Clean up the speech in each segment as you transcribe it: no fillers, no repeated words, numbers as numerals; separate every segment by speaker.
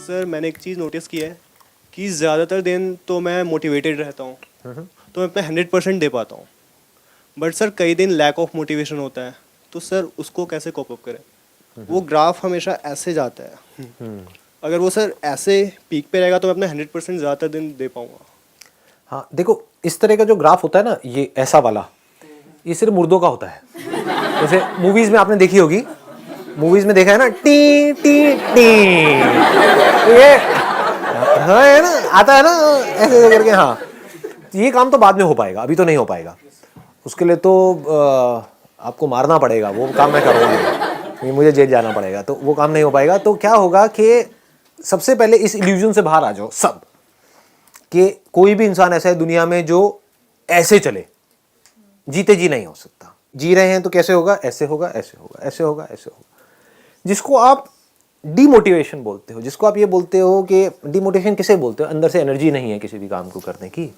Speaker 1: Sir मैंने एक चीज़ notice की है कि ज़्यादातर दिन तो मैं मोटिवेटेड रहता हूँ, तो मैं अपना 100% दे पाता हूँ। बट सर कई दिन लैक ऑफ मोटिवेशन होता है, तो सर उसको कैसे कॉप अप करें? वो ग्राफ हमेशा ऐसे जाता है। अगर वो सर ऐसे पीक पे रहेगा तो मैं अपना 100% ज़्यादातर दिन दे पाऊँगा।
Speaker 2: हाँ देखो, इस तरह का जो ग्राफ होता है ना, ये ऐसा वाला, ये सिर्फ मुर्दों का होता है। जैसे मूवीज में आपने देखी होगी, मूवीज में देखा है ना, टी टी टी, ये हाँ है ना, आता है ना ऐसे ऐसे करके। हाँ, ये काम तो बाद में हो पाएगा, अभी तो नहीं हो पाएगा। उसके लिए तो आपको मारना पड़ेगा, वो काम मैं करूँगा नहीं, ये मुझे जेल जाना पड़ेगा, तो वो काम नहीं हो पाएगा। तो क्या होगा कि सबसे पहले इस इल्यूजन से बाहर आ जाओ सब, कि कोई भी इंसान ऐसा है दुनिया में जो ऐसे चले, जीते जी नहीं हो सकता। जी रहे हैं तो कैसे होगा? ऐसे होगा, ऐसे होगा, ऐसे होगा, ऐसे होगा। जिसको आप डीमोटिवेशन बोलते हो, जिसको आप ये बोलते हो कि डीमोटिवेशन किसे बोलते हो? अंदर से एनर्जी नहीं है किसी भी काम को करने की,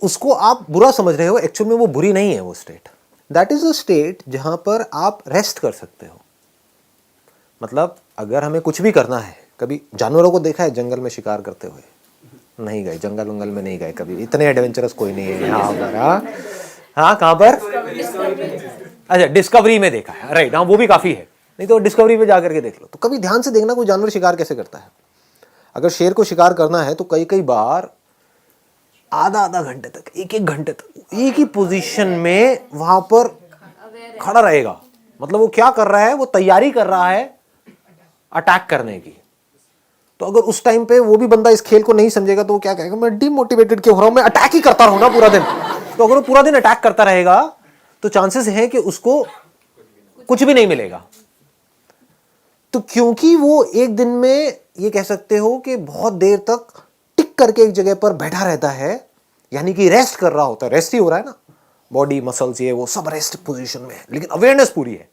Speaker 2: उसको आप बुरा समझ रहे हो। एक्चुअल में वो बुरी नहीं है, वो state, that is a state जहां पर आप रेस्ट कर सकते हो। मतलब अगर हमें कुछ भी करना है, कभी जानवरों को देखा है जंगल में शिकार करते हुए? नहीं गए, जंगल वंगल में नहीं गए कभी, इतने एडवेंचरस कोई नहीं है यहाँ पर। हाँ कहाँ पर? अच्छा, डिस्कवरी में देखा है, राइट। हाँ वो भी काफी है, नहीं तो डिस्कवरी पे जाकर के देख लो। तो कभी ध्यान से देखना कोई जानवर शिकार कैसे करता है। अगर शेर को शिकार करना है तो कई कई बार आधा आधा घंटे तक, एक एक घंटे तक एक ही पोजीशन में वहां पर खड़ा रहेगा। मतलब वो क्या कर रहा है? वो तैयारी कर रहा है अटैक करने की। तो अगर उस टाइम पे वो भी बंदा इस खेल को नहीं समझेगा तो वो क्या कहेगा? मैं डिमोटिवेटेड क्यों हो रहा हूं, मैं अटैक ही करता रहूं ना पूरा दिन। तो अगर वो पूरा दिन अटैक करता रहेगा तो चांसेस है कि उसको कुछ भी नहीं मिलेगा। तो क्योंकि वो एक दिन में, ये कह सकते हो कि बहुत देर तक टिक करके एक जगह पर बैठा रहता है, यानी कि रेस्ट कर रहा होता है। रेस्ट ही हो रहा है ना, बॉडी मसल्स ये वो सब रेस्ट पोजीशन में है, लेकिन अवेयरनेस पूरी है,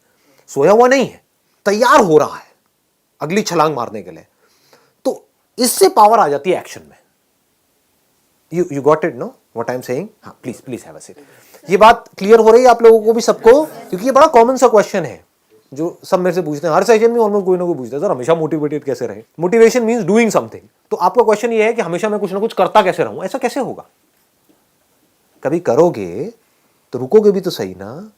Speaker 2: सोया हुआ नहीं है, तैयार हो रहा है अगली छलांग मारने के लिए। तो इससे पावर आ जाती है एक्शन में। You got it no what I am saying? हाँ please please have a seat. ये बात क्लियर हो रही है आप लोगों को भी, सबको? क्योंकि ये बड़ा कॉमन सा क्वेश्चन है जो सब मेरे से पूछते हैं, हर सेशन में ऑलमोस्ट कोई ना कोई पूछता है, सर हमेशा मोटिवेटेड कैसे रहे? Motivation means doing something. तो आपका क्वेश्चन ये है कि हमेशा मैं कुछ ना कुछ करता कैसे रहूं? ऐसा कैसे होगा? कभी करोगे तो रुकोगे भी तो सही ना।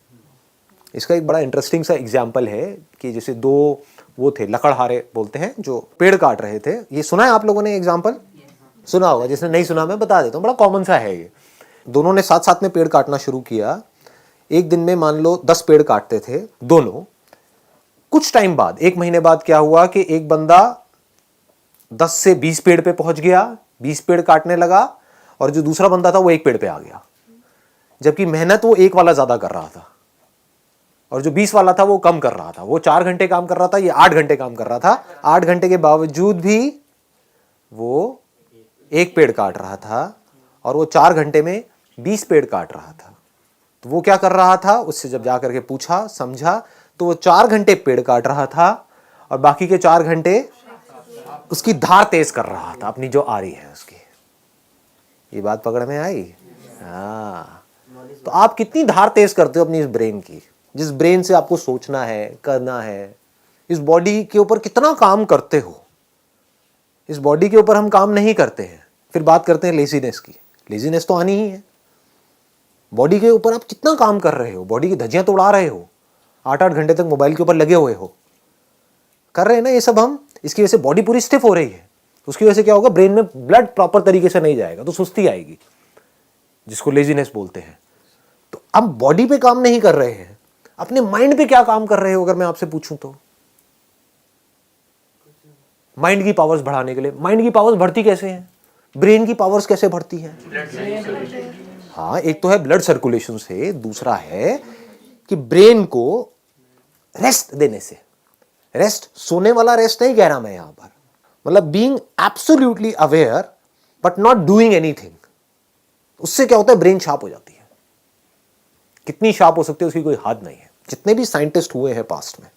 Speaker 2: इसका एक बड़ा इंटरेस्टिंग सा एग्जाम्पल है कि जैसे दो वो थे, लकड़हारे बोलते हैं, जो पेड़ काट रहे थे। ये सुना है आप लोगों ने? एग्जाम्पल सुना होगा, जिसने नहीं सुना मैं बता देता हूँ, बड़ा कॉमन सा है ये। दोनों ने साथ साथ में पेड़ काटना शुरू किया। एक दिन में मान लो 10 पेड़ काटते थे दोनों। कुछ टाइम बाद, एक महीने बाद क्या हुआ कि एक बंदा 10 से 20 पेड़ पे पहुंच गया, 20 पेड़ काटने लगा, और जो दूसरा बंदा था वो एक पेड़ पे आ गया। जबकि मेहनत वो एक वाला ज्यादा कर रहा था, और जो 20 वाला था वो कम कर रहा था। वो 4 घंटे काम कर रहा था, ये 8 घंटे काम कर रहा था। 8 घंटे के बावजूद भी वो एक पेड़ काट रहा था, और वो 4 घंटे में 20 पेड़ काट रहा था। तो वो क्या कर रहा था? उससे जब जाकर के पूछा, समझा, तो वो 4 घंटे पेड़ काट रहा था, और बाकी के 4 घंटे उसकी धार तेज कर रहा था, अपनी जो आ रही है उसकी। ये बात पकड़ में आई? हाँ। तो आप कितनी धार तेज करते हो अपनी इस ब्रेन की, जिस ब्रेन से आपको सोचना है, करना है। इस बॉडी के ऊपर कितना काम करते हो? इस बॉडी के ऊपर हम काम नहीं करते हैं। फिर बात करते हैं लेजीनेस की। लेजीनेस तो आनी ही है। बॉडी के ऊपर आप कितना काम कर रहे हो, बॉडी की धज्जियां तो उड़ा रहे हो, 8-8 घंटे तक मोबाइल के ऊपर लगे हुए हो, कर रहे हैं ना ये सब हम। इसकी वजह से बॉडी पूरी स्टिफ हो रही है। उसकी वजह से क्या होगा? ब्रेन में ब्लड प्रॉपर तरीके से नहीं जाएगा, तो सुस्ती आएगी, जिसको लेजीनेस बोलते हैं। तो अब बॉडी पे काम नहीं कर रहे हैं, अपने माइंड पे क्या काम कर रहे हो? अगर मैं आपसे पूछूं तो माइंड की पावर्स बढ़ाने के लिए। माइंड की पावर्स बढ़ती कैसे हैं? ब्रेन की पावर्स कैसे बढ़ती हैं? हाँ, एक तो है ब्लड सर्कुलेशन से, दूसरा है कि ब्रेन को रेस्ट देने से। रेस्ट सोने वाला रेस्ट नहीं कह रहा मैं यहां पर, मतलब being absolutely aware but not doing anything. उससे क्या होता है? ब्रेन शार्प हो जाती है। कितनी शार्प हो सकती है उसकी कोई हद नहीं है। जितने भी साइंटिस्ट हुए हैं पास्ट में,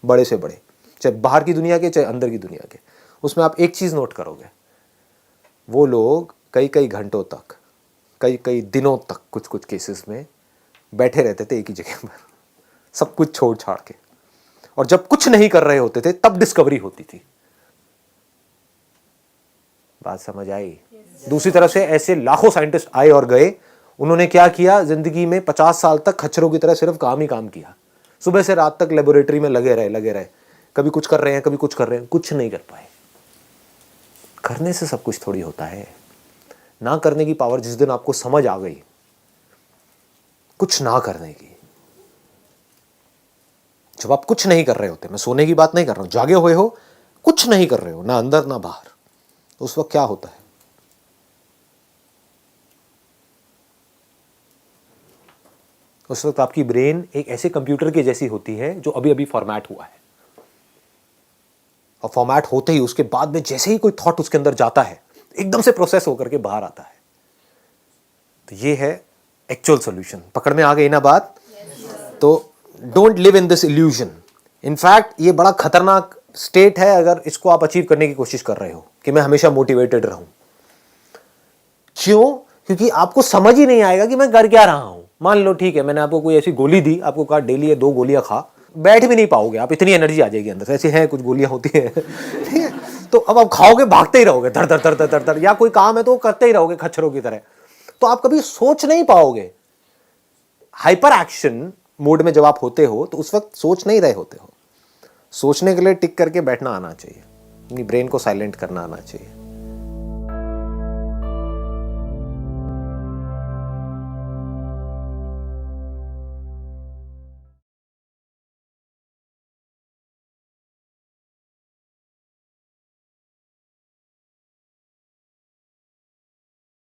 Speaker 2: बड़े से बड़े, चाहे बाहर की दुनिया के चाहे अंदर की दुनिया के, उसमें आप एक चीज नोट करोगे, वो लोग कई कई घंटों तक, कई कई दिनों तक कुछ कुछ केसेस में बैठे रहते थे एक ही जगह पर, सब कुछ छोड़ छाड़ के। और जब कुछ नहीं कर रहे होते थे तब डिस्कवरी होती थी। बात समझ आई? दूसरी तरफ से ऐसे लाखों साइंटिस्ट आए और गए, उन्होंने क्या किया, जिंदगी में 50 साल तक खच्चरों की तरह सिर्फ काम ही काम किया, सुबह से रात तक लेबोरेटरी में लगे रहे, कभी कुछ कर रहे हैं, कभी कुछ कर रहे हैं, कुछ नहीं कर पाए। करने से सब कुछ थोड़ी होता है। ना करने की पावर जिस दिन आपको समझ आ गई, कुछ ना करने की, जब आप कुछ नहीं कर रहे होते, मैं सोने की बात नहीं कर रहा हूं, जागे हुए हो, कुछ नहीं कर रहे हो, ना अंदर ना बाहर, तो उस वक्त क्या होता है? उस वक्त आपकी ब्रेन एक ऐसे कंप्यूटर की जैसी होती है जो अभी अभी फॉर्मेट हुआ है, और फॉर्मेट होते ही उसके बाद में जैसे ही कोई थॉट उसके अंदर जाता है, एकदम से प्रोसेस होकर के बाहर आता है। तो ये है एक्चुअल सॉल्यूशन। पकड़ में आ गई ना बात? तो don't live in this illusion. In fact ये बड़ा खतरनाक स्टेट है अगर इसको आप अचीव करने की कोशिश कर रहे हो कि मैं हमेशा मोटिवेटेड रहूं। क्यों? क्योंकि आपको समझ ही नहीं आएगा कि मैं कर क्या रहा हूं। मान लो ठीक है, मैंने आपको कोई ऐसी गोली दी, आपको कहा डेली ये 2 गोलियां खा, बैठ भी नहीं पाओगे आप, इतनी एनर्जी आ जाएगी अंदर से। ऐसी है कुछ गोलियां होती है ठीक है, तो अब आप खाओगे, भागते ही रहोगे धड़ धड़ धड़ धड़ धड़, या कोई काम है तो करते ही रहोगे खच्चरों की तरह, तो आप कभी सोच नहीं पाओगे। हाइपर एक्शन मोड में जब आप होते हो तो उस वक्त सोच नहीं रहे होते हो। सोचने के लिए टिक करके बैठना आना चाहिए, अपनी ब्रेन को साइलेंट करना आना चाहिए।